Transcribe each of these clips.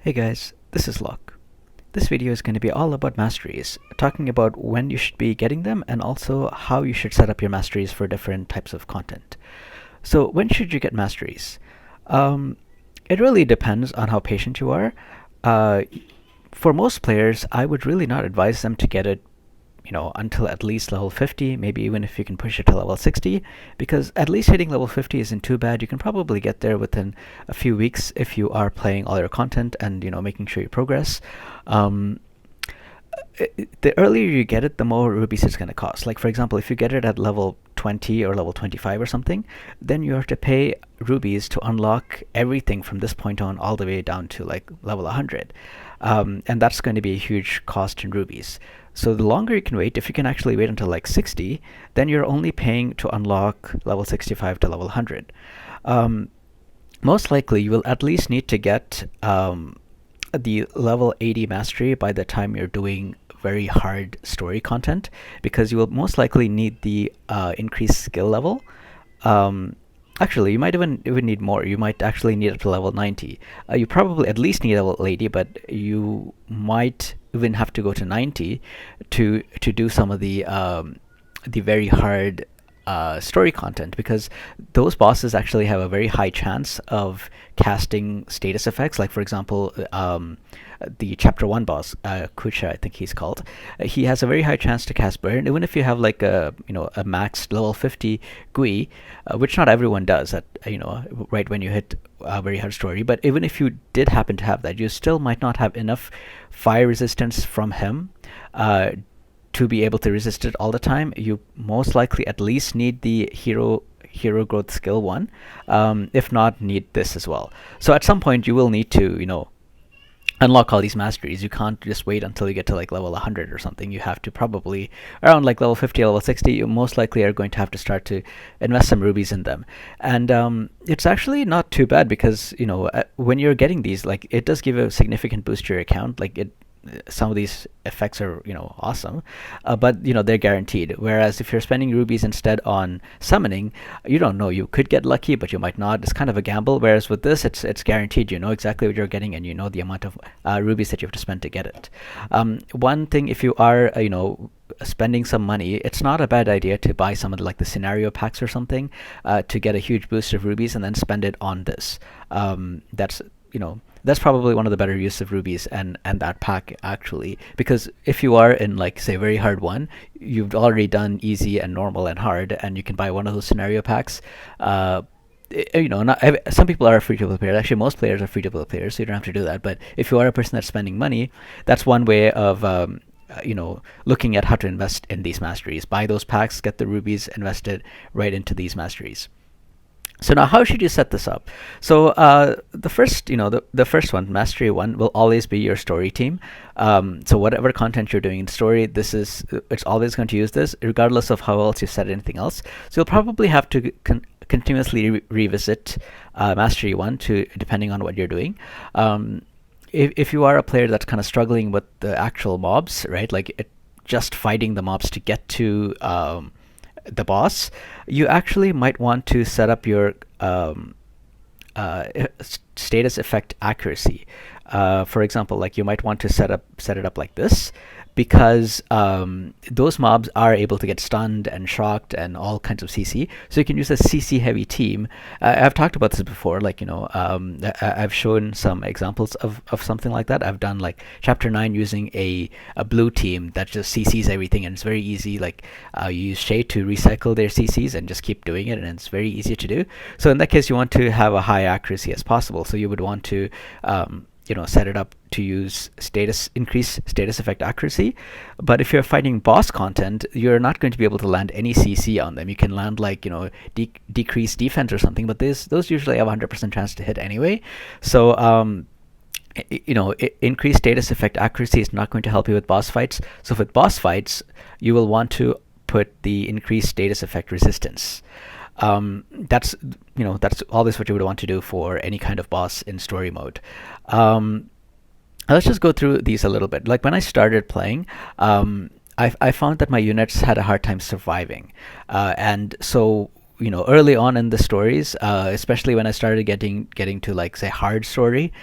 Hey guys, this is Locke. This video is going to be all about masteries, talking about when you should be getting them and also how you should set up your masteries for different types of content. So when should you get masteries? Um, it really depends on how patient you are. Uh, for most players, I would really not advise them to get it until at least level 50, maybe even if you can push it to level 60, because at least hitting level 50 isn't too bad. You can probably get there within a few weeks if you are playing all your content and making sure you progress. Um, the earlier you get it, the more rubies it's going to cost. Like for example, if you get it at level 20 or level 25 or something, then you have to pay rubies to unlock everything from this point on all the way down to like level 100. And that's going to be a huge cost in rubies. So the longer you can wait, if you can actually wait until like 60, then you're only paying to unlock level 65 to level 100. Most likely you will at least need to get the level 80 mastery by the time you're doing very hard story content, because you will most likely need the increased skill level. Actually, you might even need more. You might actually need up to level 90. You probably at least need level 80, but you might even have to go to 90 to do some of the very hard story content, because those bosses actually have a very high chance of casting status effects. Like for example, the chapter 1 boss, Kucha, I think he's called. He has a very high chance to cast burn, even if you have like a max level 50 GUI, which not everyone does at right when you hit a very hard story. But even if you did happen to have that, you still might not have enough fire resistance from him to be able to resist it all the time. You most likely at least need the hero growth skill 1, if not need this as well. So at some point you will need to unlock all these masteries. You can't just wait until you get to like level 100 or something. You have to probably around like level 50, level 60. You most likely are going to have to start to invest some rubies in them, and it's actually not too bad, because when you're getting these, like, it does give a significant boost to your account. Like some of these effects are awesome, but they're guaranteed. Whereas if you're spending rubies instead on summoning, you don't know, you could get lucky but you might not. It's kind of a gamble. Whereas with this, it's guaranteed. You know exactly what you're getting, and you know the amount of rubies that you have to spend to get it. One thing, if you are spending some money, it's not a bad idea to buy some of the scenario packs or something, to get a huge boost of rubies and then spend it on this. That's probably one of the better use of rubies and that pack, actually, because if you are in like say very hard one, you've already done easy and normal and hard, and you can buy one of those scenario packs. Not some people are free to play players. Actually, most players are free to play players, so you don't have to do that. But if you are a person that's spending money, that's one way of looking at how to invest in these masteries. Buy those packs, get the rubies invested right into these masteries. So now, how should you set this up? So the first one, Mastery 1, will always be your story team. So whatever content you're doing in story, it's always going to use this, regardless of how else you set anything else. So you'll probably have to continuously revisit Mastery 1 depending on what you're doing. If you are a player that's kind of struggling with the actual mobs, right, like just fighting the mobs to get to the boss, you actually might want to set up your status effect accuracy. For example, like you might want to set it up like this, because those mobs are able to get stunned and shocked and all kinds of CC. So you can use a CC heavy team. I've talked about this before. Like I've shown some examples of something like that. I've done like chapter 9 using a blue team that just CCs everything, and it's very easy. Like you use Shade to recycle their CCs and just keep doing it, and it's very easy to do. So in that case, you want to have a high accuracy as possible. So you would want to set it up to use increase status effect accuracy. But if you're fighting boss content, you're not going to be able to land any CC on them. You can land like decrease defense or something, but those usually have a 100% chance to hit anyway. So increased status effect accuracy is not going to help you with boss fights. So with boss fights, you will want to put the increased status effect resistance. That's always what you would want to do for any kind of boss in story mode. Let's just go through these a little bit. Like when I started playing, I found that my units had a hard time surviving, and so early on in the stories, especially when I started getting to, like, say, hard story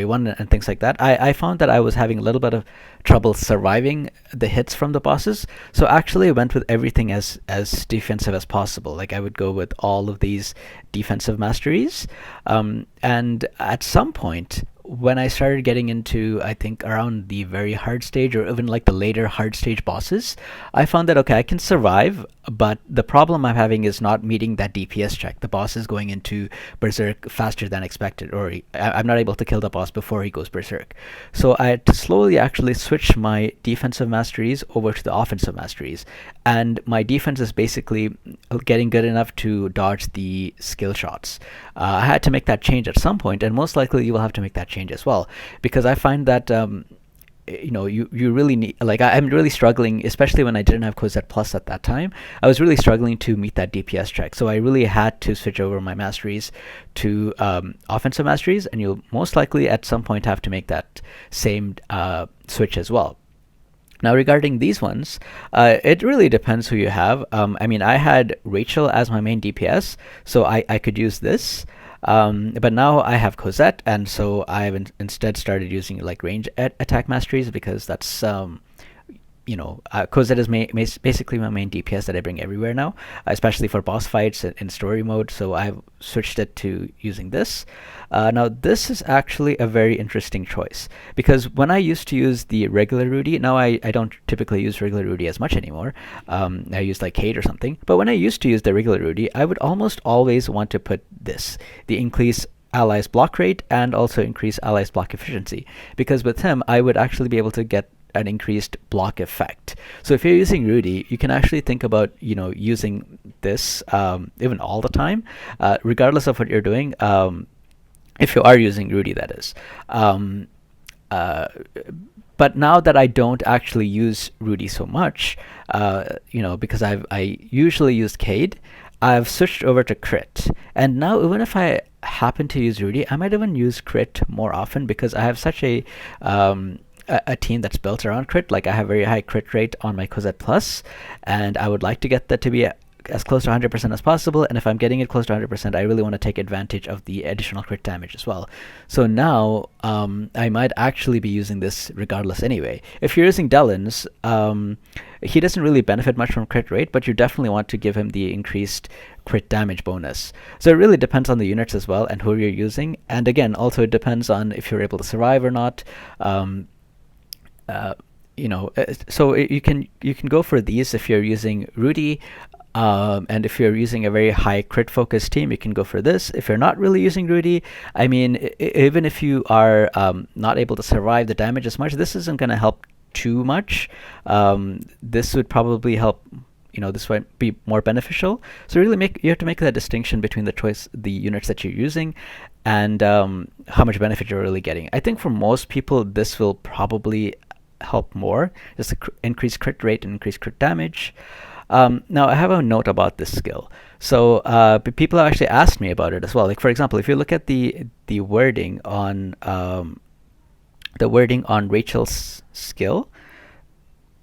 one and things like that, I found that I was having a little bit of trouble surviving the hits from the bosses. So actually I went with everything as defensive as possible. Like, I would go with all of these defensive masteries. And at some point, when I started getting into, I think, around the very hard stage, or even like the later hard stage bosses, I found that, okay, I can survive, but the problem I'm having is not meeting that DPS check. The boss is going into berserk faster than expected, or I'm not able to kill the boss before he goes berserk. So I had to slowly actually switch my defensive masteries over to the offensive masteries, and my defense is basically getting good enough to dodge the skill shots. I had to make that change at some point, and most likely you will have to make that change as well, because I find that you really need, like, I'm really struggling, especially when I didn't have Cosette Plus at that time. I was really struggling to meet that DPS check, so I really had to switch over my masteries to offensive masteries, and you'll most likely at some point have to make that same switch as well. Now, regarding these ones, it really depends who you have. I mean, I had Rachel as my main DPS, so I could use this. But now I have Cosette, and so I've instead started using, like, range attack masteries, because that's Cosette is basically my main DPS that I bring everywhere now, especially for boss fights in story mode. So I've switched it to using this. Now, this is actually a very interesting choice, because when I used to use the regular Rudy, now I don't typically use regular Rudy as much anymore. I use, like, Kate or something. But when I used to use the regular Rudy, I would almost always want to put this, the increase allies block rate and also increase allies block efficiency, because with him I would actually be able to get an increased block effect. So if you're using Rudy, you can actually think about using this even all the time, regardless of what you're doing. If you are using Rudy, that is. But now that I don't actually use Rudy so much, because I usually used Cade, I've switched over to crit. And now, even if I happen to use Rudy, I might even use crit more often, because I have such a team that's built around crit. Like, I have very high crit rate on my Cosette Plus, and I would like to get that to be as close to 100% as possible. And if I'm getting it close to 100%, I really want to take advantage of the additional crit damage as well. So now I might actually be using this regardless anyway. If you're using Delins, he doesn't really benefit much from crit rate, but you definitely want to give him the increased crit damage bonus. So it really depends on the units as well and who you're using. And again, also it depends on if you're able to survive or not. So you can go for these if you're using Rudy, and if you're using a very high crit focused team, you can go for this. If you're not really using Rudy, I mean, even if you are not able to survive the damage as much, this isn't going to help too much. This would probably help. This might be more beneficial. So really, you have to make that distinction between the units that you're using, and how much benefit you're really getting. I think for most people, this will probably help more, just increase crit rate and increase crit damage. Now, I have a note about this skill. So people have actually asked me about it as well. Like, for example, if you look at the wording on Rachel's skill,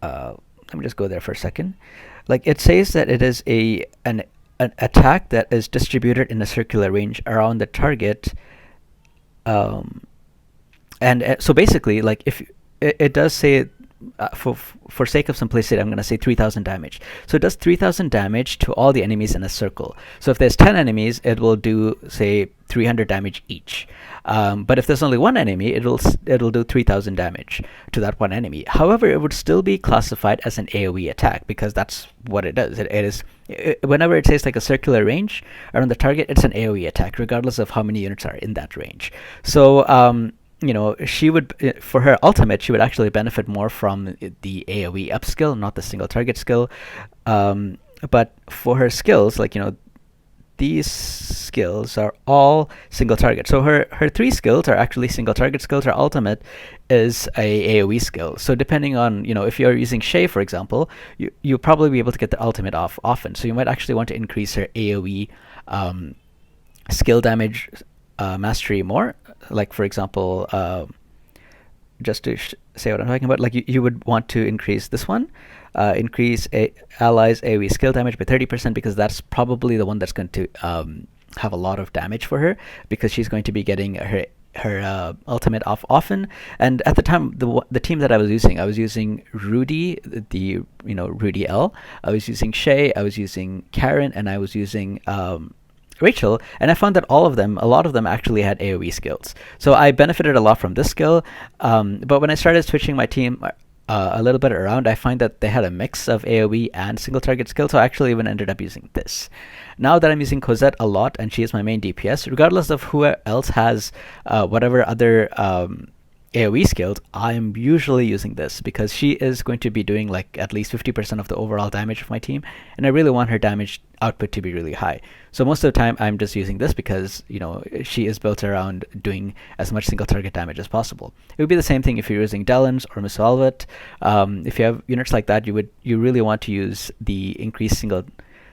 let me just go there for a second. Like, it says that it is an attack that is distributed in a circular range around the target. So basically, like, if it does say, for sake of simplicity, I'm going to say 3,000 damage. So it does 3,000 damage to all the enemies in a circle. So if there's 10 enemies, it will do, say, 300 damage each. But if there's only one enemy, it'll do 3,000 damage to that one enemy. However, it would still be classified as an AoE attack, because that's what it does. It is whenever it says, like, a circular range around the target, it's an AoE attack, regardless of how many units are in that range. So she would, for her ultimate, she would actually benefit more from the AoE up skill, not the single target skill. But for her skills, like, these skills are all single target. So her 3 skills are actually single target skills. Her ultimate is a AoE skill. So depending on, if you're using Shay, for example, you'll probably be able to get the ultimate off often. So you might actually want to increase her AoE skill damage mastery more. Like, for example, just to say what I'm talking about, like you would want to increase this one, increase allies AoE skill damage by 30% because that's probably the one that's going to have a lot of damage for her because she's going to be getting her ultimate off often. And at the time, the team that I was using Rudy, the Rudy L. I was using Shay, I was using Karen, and I was using Rachel, and I found that a lot of them actually had AoE skills. So I benefited a lot from this skill. But when I started switching my team a little bit around, I find that they had a mix of AoE and single target skill, so I actually even ended up using this. Now that I'm using Cosette a lot, and she is my main DPS, regardless of who else has whatever other AoE skills, I'm usually using this because she is going to be doing like at least 50% of the overall damage of my team, and I really want her damage output to be really high. So most of the time I'm just using this because she is built around doing as much single target damage as possible. It would be the same thing if you're using Delens or Miss Velvet. If you have units like that, you really want to use the increased single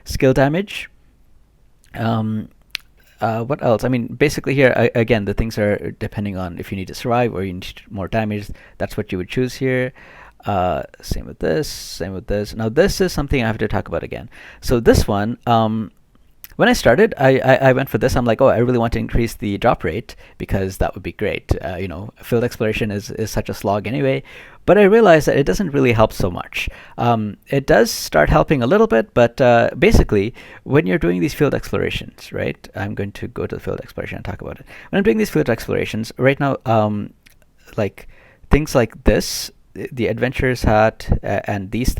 skill damage. What else? I mean, basically here, again, the things are depending on if you need to survive or you need more damage. That's what you would choose here. Same with this, same with this. Now, this is something I have to talk about again. So this one, when I started, I went for this. I'm like, oh, I really want to increase the drop rate because that would be great. Field exploration is such a slog anyway. But I realized that it doesn't really help so much. It does start helping a little bit, but basically, when you're doing these field explorations, right? I'm going to go to the field exploration and talk about it. When I'm doing these field explorations, right now, like things like this, the adventurer's hat and these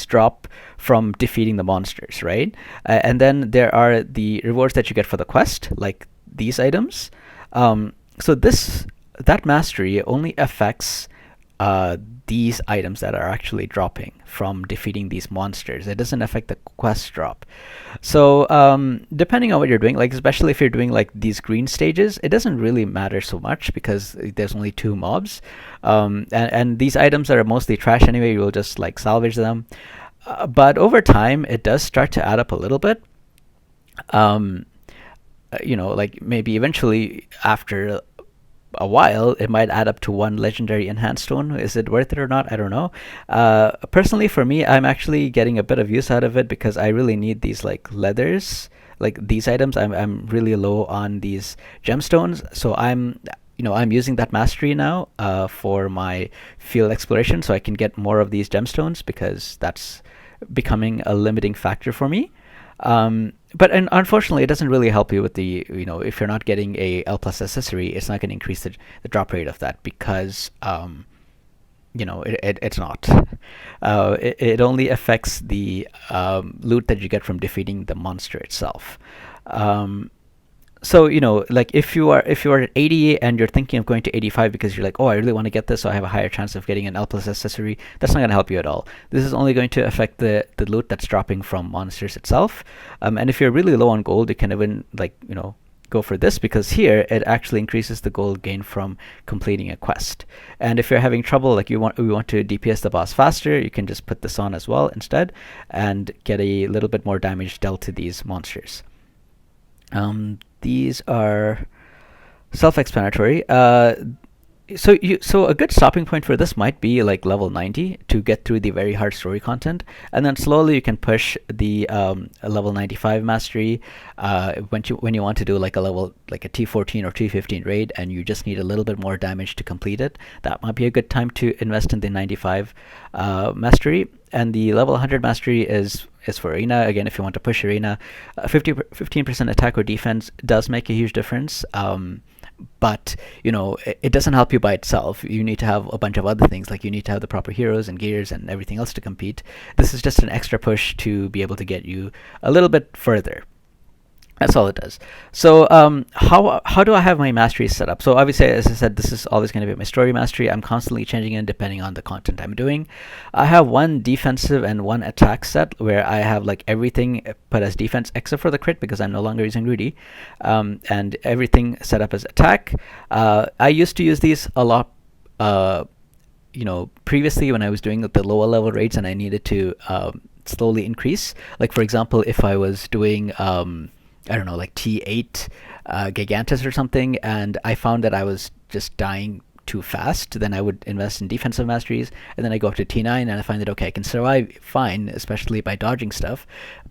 drop from defeating the monsters, right? And then there are the rewards that you get for the quest, like these items. So that mastery only affects these items that are actually dropping from defeating these monsters. It doesn't affect the quest drop. So depending on what you're doing, like especially if you're doing like these green stages, it doesn't really matter so much because there's only 2 mobs. And these items are mostly trash anyway. You will just like salvage them. But over time, it does start to add up a little bit. Like maybe eventually after a while, it might add up to 1 legendary enhanced stone. Is it worth it or not? I don't know. Personally, for me, I'm actually getting a bit of use out of it because I really need these like leathers, like these items. I'm really low on these gemstones, so I'm using that mastery now for my field exploration, so I can get more of these gemstones because that's becoming a limiting factor for me. But unfortunately, it doesn't really help you with the, if you're not getting a L plus accessory, it's not going to increase the drop rate of that because, it's not. It only affects the loot that you get from defeating the monster itself. So like if you are at 80 and you're thinking of going to 85 because you're like, oh, I really want to get this, so I have a higher chance of getting an L plus accessory, that's not going to help you at all. This is only going to affect the loot that's dropping from monsters itself. And if you're really low on gold, you can even go for this because here it actually increases the gold gain from completing a quest. And if you're having trouble, like we want to DPS the boss faster, you can just put this on as well instead and get a little bit more damage dealt to these monsters. These are self-explanatory. So a good stopping point for this might be like level 90 to get through the very hard story content, and then slowly you can push the level 95 mastery when you want to do like a level like a T14 or T15 raid, and you just need a little bit more damage to complete it. That might be a good time to invest in the 95 mastery. And the level 100 mastery is for arena. Again, if you want to push arena, 15% attack or defense does make a huge difference. But it doesn't help you by itself. You need to have a bunch of other things, like you need to have the proper heroes and gears and everything else to compete. This is just an extra push to be able to get you a little bit further. That's all it does. So how do I have my masteries set up? So obviously, as I said, this is always going to be my story mastery. I'm constantly changing it depending on the content I'm doing. I have 1 defensive and 1 attack set where I have like everything put as defense except for the crit because I'm no longer using Rudy, and everything set up as attack. I used to use these a lot previously when I was doing the lower level raids and I needed to slowly increase. Like for example, if I was doing I don't know, like T8 Gigantus or something, and I found that I was just dying too fast, then I would invest in defensive masteries, and then I go up to T9 and I find that okay, I can survive fine, especially by dodging stuff,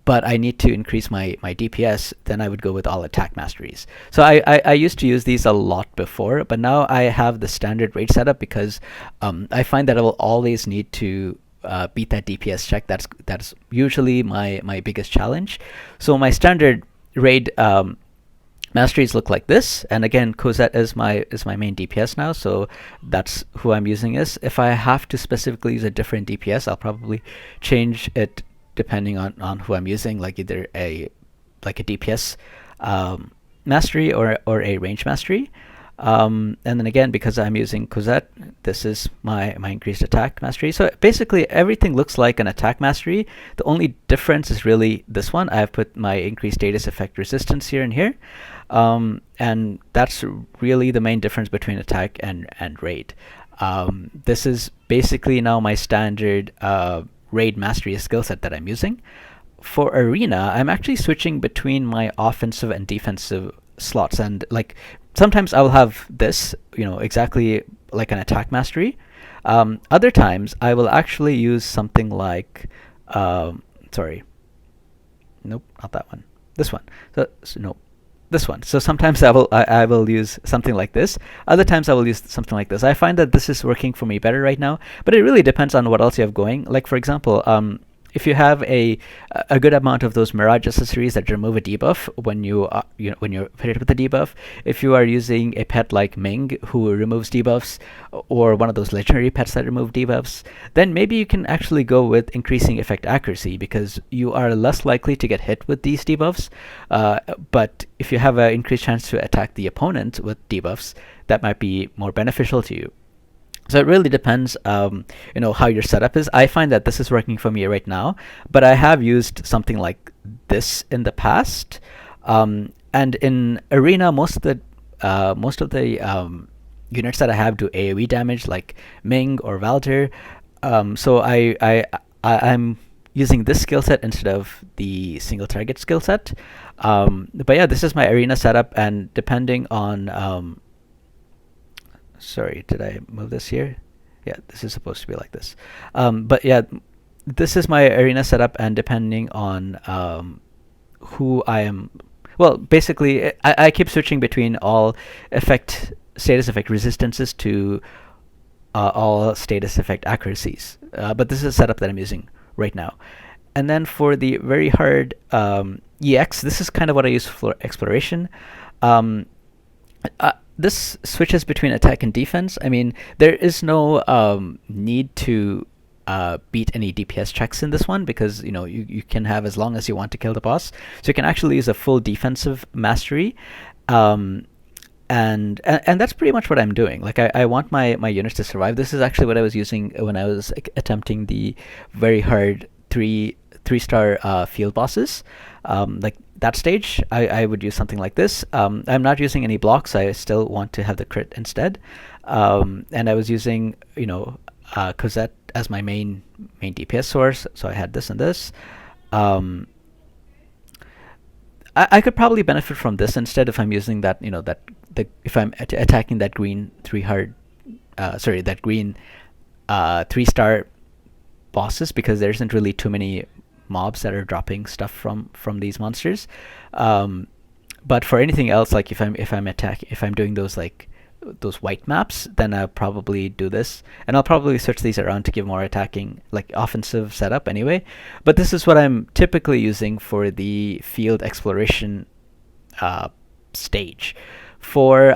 but I need to increase my DPS, then I would go with all attack masteries. So I used to use these a lot before, but now I have the standard raid setup because I find that I will always need to beat that DPS check. That's usually my biggest challenge. So my standard raid masteries look like this, and again, Cosette is my main DPS now, so that's who I'm using is. If I have to specifically use a different DPS, I'll probably change it depending on who I'm using, like either a DPS mastery or a range mastery. And then again, because I'm using Cosette, this is my increased attack mastery. So basically everything looks like an attack mastery. The only difference is really this one. I've put my increased status effect resistance here and here. And that's really the main difference between attack and raid. This is basically now my standard raid mastery skill set that I'm using. For arena, I'm actually switching between my offensive and defensive slots, and like sometimes I will have this, exactly like an attack mastery. Other times I will actually use something like, sorry, nope, not that one. This one. So no, this one. So sometimes I will use something like this. Other times I will use something like this. I find that this is working for me better right now, but it really depends on what else you have going. Like for example, if you have a good amount of those Mirage accessories that remove a debuff when you're fitted with the debuff, if you are using a pet like Ming who removes debuffs, or one of those legendary pets that remove debuffs, then maybe you can actually go with increasing effect accuracy, because you are less likely to get hit with these debuffs. But if you have an increased chance to attack the opponent with debuffs, that might be more beneficial to you. So it really depends, how your setup is. I find that this is working for me right now, but I have used something like this in the past. And in arena, most of the units that I have do AOE damage, like Ming or Valter. So I'm using this skill set instead of the single target skill set. But yeah, this is my arena setup, and depending on sorry, did I move this here? Yeah, this is supposed to be like this. But yeah, this is my arena setup, and depending on who I am, well, basically, I keep switching between all status effect resistances to all status effect accuracies. But this is a setup that I'm using right now. And then for the very hard EX, this is kind of what I use for exploration. This switches between attack and defense. I mean, there is no need to beat any DPS checks in this one, because you can have as long as you want to kill the boss. So you can actually use a full defensive mastery, and that's pretty much what I'm doing. Like I want my units to survive. This is actually what I was using when I was attempting the very hard three-star field bosses. Like that stage, I would use something like this. I'm not using any blocks. I still want to have the crit instead. And I was using, Cosette as my main DPS source. So I had this and this. I could probably benefit from this instead if I'm using that, if I'm attacking that green green 3-star bosses, because there isn't really too many mobs that are dropping stuff from these monsters. But for anything else, like if I'm doing those those white maps, then I'll probably do this, and I'll probably switch these around to give more attacking, like offensive setup anyway. But this is what I'm typically using for the field exploration stage. For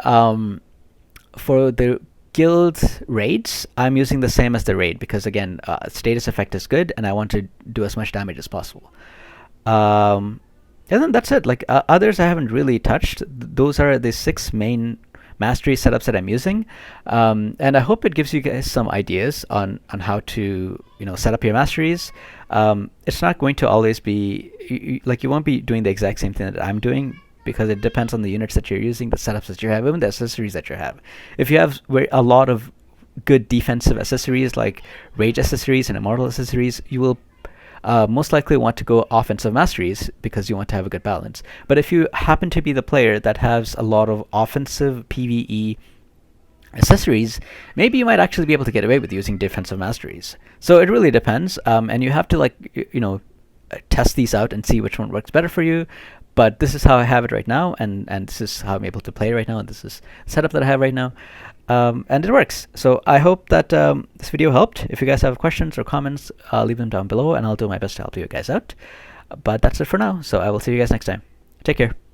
the guild raids, I'm using the same as the raid, because again, status effect is good, and I want to do as much damage as possible. And then that's it. Like others, I haven't really touched. Those are the 6 main mastery setups that I'm using, and I hope it gives you guys some ideas on how to set up your masteries. It's not going to always be you won't be doing the exact same thing that I'm doing, because it depends on the units that you're using, the setups that you have, even the accessories that you have. If you have a lot of good defensive accessories like rage accessories and immortal accessories, you will most likely want to go offensive masteries, because you want to have a good balance. But if you happen to be the player that has a lot of offensive PvE accessories, maybe you might actually be able to get away with using defensive masteries. So it really depends, and you have to test these out and see which one works better for you. But this is how I have it right now, and this is how I'm able to play right now, and this is the setup that I have right now, and it works. So I hope that this video helped. If you guys have questions or comments, leave them down below, and I'll do my best to help you guys out. But that's it for now, so I will see you guys next time. Take care.